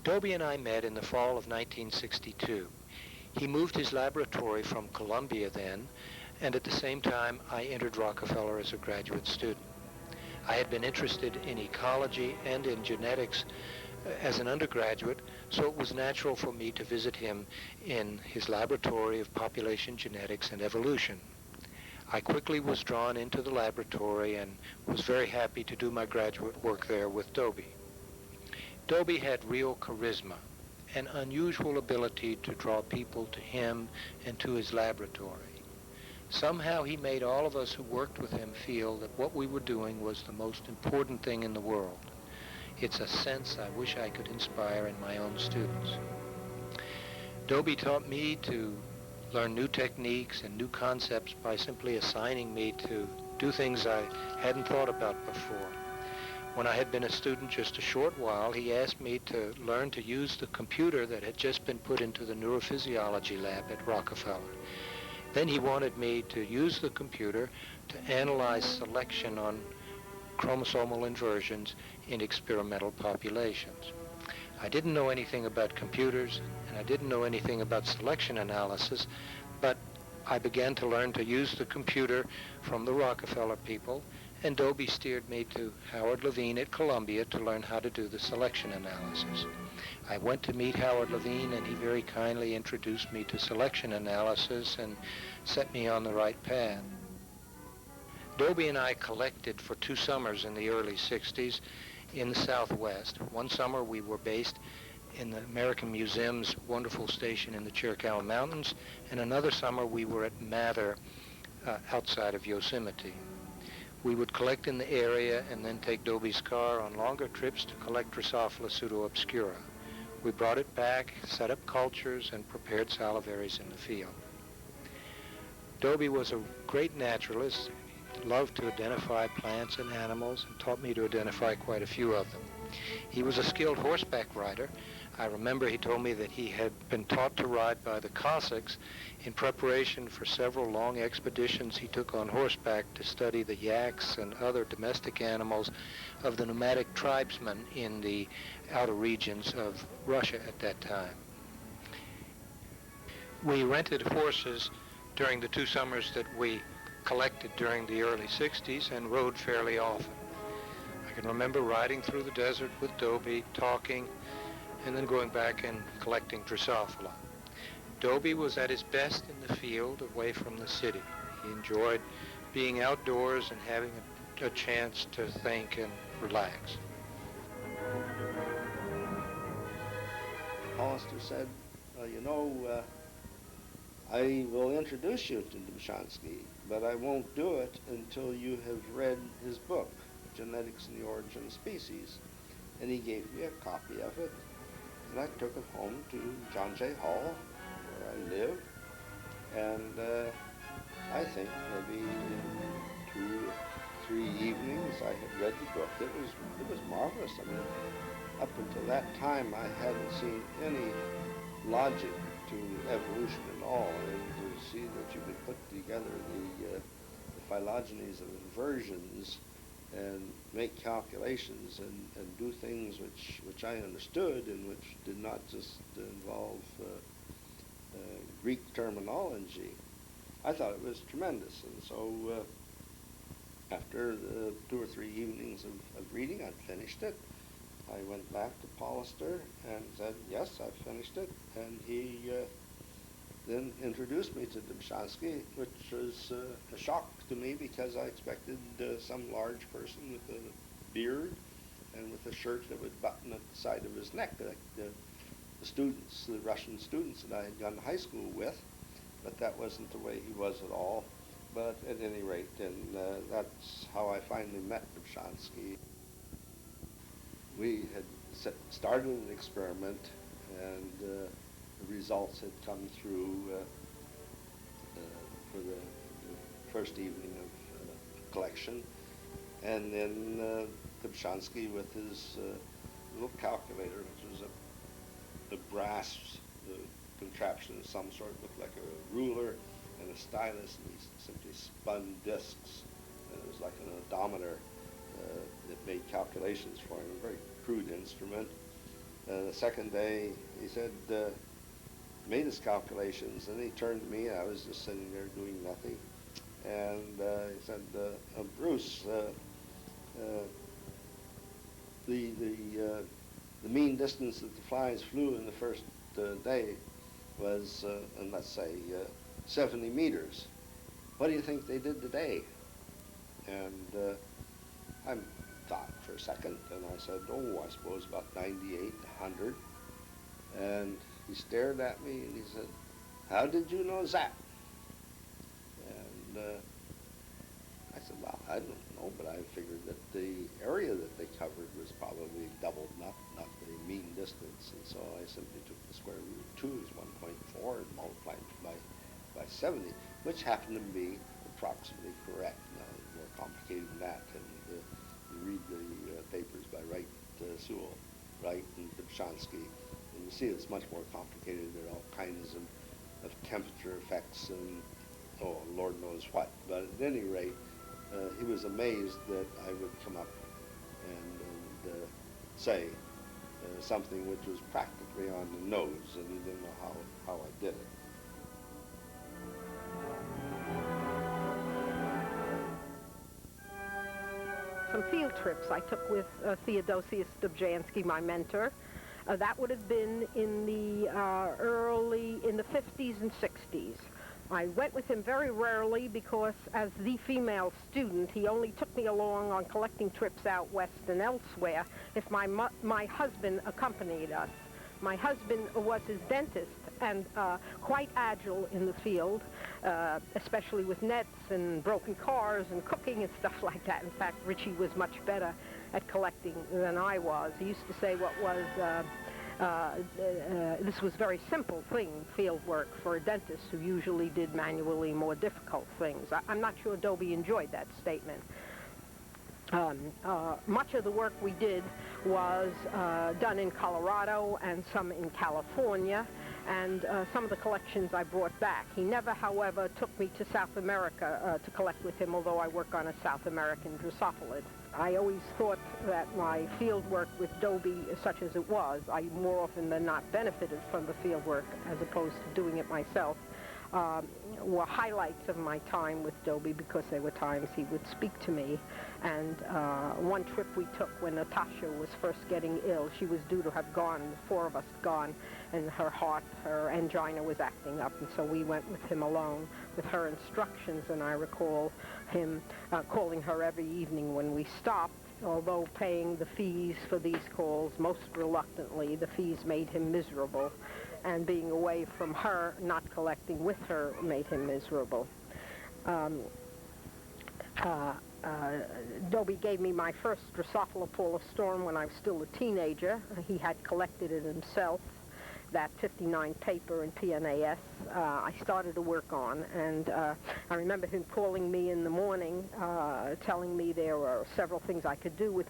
Dobie and I met in the fall of 1962. He moved his laboratory from Columbia then, and at the same time I entered Rockefeller as a graduate student. I had been interested in ecology and in genetics as an undergraduate, so it was natural for me to visit him in his laboratory of population genetics and evolution. I quickly was drawn into the laboratory and was very happy to do my graduate work there with Dobie. Dobie had real charisma, an unusual ability to draw people to him and to his laboratory. Somehow he made all of us who worked with him feel that what we were doing was the most important thing in the world. It's a sense I wish I could inspire in my own students. Dobie taught me to learn new techniques and new concepts by simply assigning me to do things I hadn't thought about before. When I had been a student just a short while, he asked me to learn to use the computer that had just been put into the neurophysiology lab at Rockefeller. Then he wanted me to use the computer to analyze selection on chromosomal inversions in experimental populations. I didn't know anything about computers, and I didn't know anything about selection analysis, but I began to learn to use the computer from the Rockefeller people, and Dobie steered me to Howard Levine at Columbia to learn how to do the selection analysis. I went to meet Howard Levine, and he very kindly introduced me to selection analysis and set me on the right path. Dobie and I collected for 2 summers in the early 60s in the Southwest. One summer we were based in the American Museum's wonderful station in the Chiricahua Mountains, and another summer we were at Mather outside of Yosemite. We would collect in the area and then take Dobie's car on longer trips to collect Drosophila pseudo-obscura. We brought it back, set up cultures, and prepared salivarias in the field. Dobie was a great naturalist. He loved to identify plants and animals and taught me to identify quite a few of them. He was a skilled horseback rider. I remember he told me that he had been taught to ride by the Cossacks in preparation for several long expeditions he took on horseback to study the yaks and other domestic animals of the nomadic tribesmen in the outer regions of Russia at that time. We rented horses during the 2 summers that we collected during the early 60s and rode fairly often. I can remember riding through the desert with Dobie, talking, and then going back and collecting Drosophila. Dobie was at his best in the field away from the city. He enjoyed being outdoors and having a chance to think and relax. Hollister said, I will introduce you to Dobzhansky, but I won't do it until you have read his book, Genetics and the Origin of Species. And he gave me a copy of it, and I took it home to John J. Hall, where I live, and I think maybe in 2 or 3 evenings I had read the book. It was marvelous. I mean, up until that time I hadn't seen any logic to evolution at all, and to see that you could put together the phylogenies of inversions and make calculations and do things which I understood and which did not just involve Greek terminology. I thought it was tremendous, and so after the 2 or 3 evenings of reading, I'd finished it. I went back to Hollister and said, yes, I've finished it, and he then introduced me to Dobzhansky, which was a shock to me because I expected some large person with a beard and with a shirt that would button at the side of his neck, like the Russian students that I had gone to high school with, but that wasn't the way he was at all. But at any rate, and that's how I finally met Dobzhansky. We had started an experiment, and the results had come through for the first evening of collection, and then Dobzhansky with his little calculator, which was a brass contraption of some sort, looked like a ruler and a stylus, and he simply spun discs, and it was like an odometer that made calculations for him, a very crude instrument. The second day, he said, made his calculations, and he turned to me. I was just sitting there doing nothing. And he said, Bruce, the mean distance that the flies flew in the first day was, let's say, 70 meters. What do you think they did today? And I thought for a second, and I said, oh, I suppose about 98, 100. And he stared at me, and he said, how did you know that? And I said, well, I don't know, but I figured that the area that they covered was probably doubled, not the mean distance. And so I simply took the square root of 2 is 1.4 and multiplied it by 70, which happened to be approximately correct. Now, more complicated than that, and you read the papers by Wright, Sewell, Wright, and Dobzhansky, and you see it's much more complicated. There are all kinds of temperature effects and, oh, Lord knows what. But at any rate, he was amazed that I would come up and say something which was practically on the nose, and he didn't know how I did it. Some field trips I took with Theodosius Dobzhansky, my mentor. That would have been in the in the 50s and 60s. I went with him very rarely because as the female student, he only took me along on collecting trips out west and elsewhere if my husband accompanied us. My husband was his dentist and quite agile in the field, especially with nets and broken cars and cooking and stuff like that. In fact, Richie was much better at collecting than I was. He used to say what was, this was very simple thing, field work, for a dentist who usually did manually more difficult things. I'm not sure Dobie enjoyed that statement. Much of the work we did was done in Colorado and some in California, and some of the collections I brought back. He never, however, took me to South America to collect with him, although I work on a South American Drosophilid. I always thought that my field work with Dobie, such as it was, I more often than not benefited from the field work as opposed to doing it myself. Were highlights of my time with Dobie because there were times he would speak to me. And one trip we took when Natasha was first getting ill, she was due to have gone, the 4 of us gone, and her heart, her angina was acting up, and so we went with him alone with her instructions, and I recall him calling her every evening when we stopped. Although paying the fees for these calls most reluctantly, the fees made him miserable, and being away from her, not collecting with her, made him miserable. Dobie gave me my first Drosophila paulistorm when I was still a teenager. He had collected it himself, that 59 paper in PNAS. I started to work on, and I remember him calling me in the morning, telling me there were several things I could do with